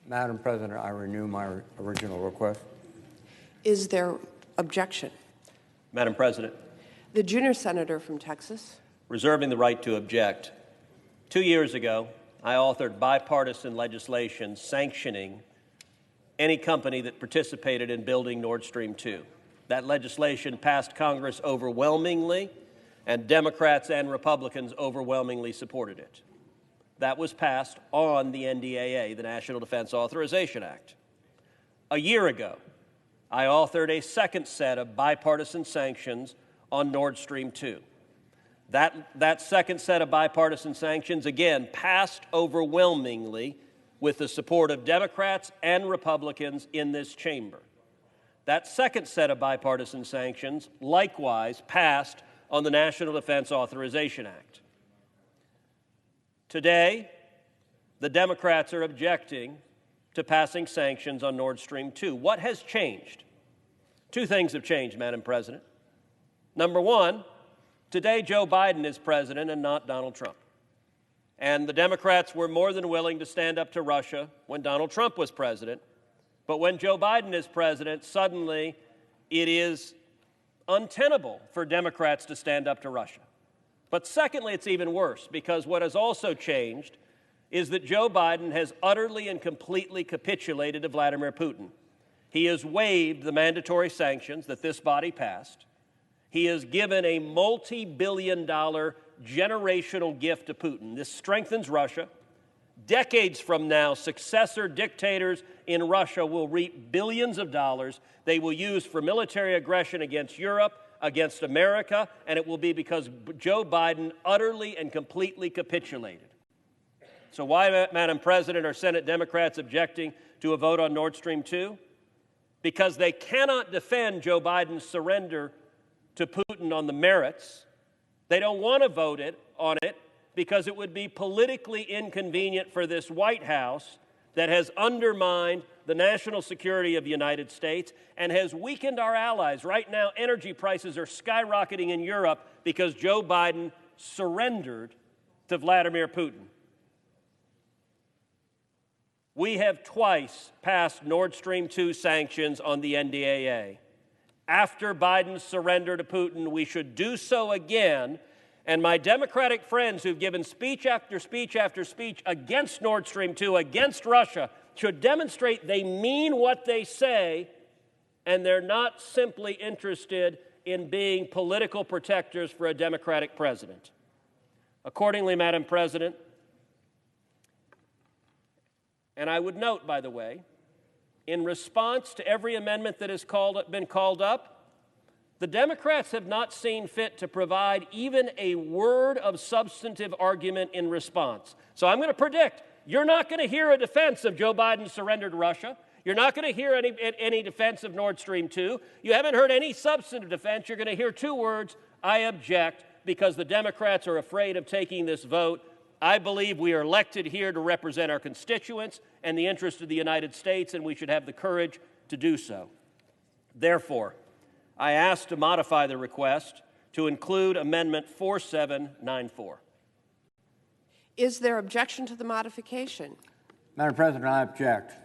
Madam President, I renew my original request. Is there objection? Madam President. The junior senator from Texas. Reserving the right to object. 2 years ago, I authored bipartisan legislation sanctioning any company that participated in building Nord Stream 2. That legislation passed Congress overwhelmingly, and Democrats and Republicans overwhelmingly supported it. That was passed on the NDAA, the National Defense Authorization Act. A year ago, I authored a second set of bipartisan sanctions on Nord Stream 2. That second set of bipartisan sanctions, again, passed overwhelmingly with the support of Democrats and Republicans in this chamber. That second set of bipartisan sanctions likewise passed on the National Defense Authorization Act. Today, the Democrats are objecting to passing sanctions on Nord Stream 2. What has changed? Two things have changed, Madam President. Number one, today Joe Biden is president and not Donald Trump. And the Democrats were more than willing to stand up to Russia when Donald Trump was president. But when Joe Biden is president, suddenly it is untenable for Democrats to stand up to Russia. But secondly, it's even worse, because what has also changed is that Joe Biden has utterly and completely capitulated to Vladimir Putin. He has waived the mandatory sanctions that this body passed. He has given a multi-billion-dollar generational gift to Putin. This strengthens Russia. Decades from now, successor dictators in Russia will reap billions of dollars they will use for military aggression against Europe, against America, and it will be because Joe Biden utterly and completely capitulated. So why, Madam President, are Senate Democrats objecting to a vote on Nord Stream 2? Because they cannot defend Joe Biden's surrender to Putin on the merits. They don't want to vote on it because it would be politically inconvenient for this White House that has undermined the national security of the United States and has weakened our allies. Right now, energy prices are skyrocketing in Europe because Joe Biden surrendered to Vladimir Putin. We have twice passed Nord Stream 2 sanctions on the NDAA. After Biden's surrender to Putin, we should do so again. And my Democratic friends who've given speech after speech after speech against Nord Stream 2, against Russia, should demonstrate they mean what they say and they're not simply interested in being political protectors for a Democratic president. Accordingly, Madam President, and I would note, by the way, in response to every amendment that has been called up, the Democrats have not seen fit to provide even a word of substantive argument in response. So I'm going to predict you're not going to hear a defense of Joe Biden's surrender to Russia. You're not going to hear any defense of Nord Stream 2. You haven't heard any substantive defense. You're going to hear two words, I object, because the Democrats are afraid of taking this vote. I believe we are elected here to represent our constituents and the interests of the United States, and we should have the courage to do so. Therefore, I ask to modify the request to include Amendment 4794. Is there objection to the modification? Madam President, I object.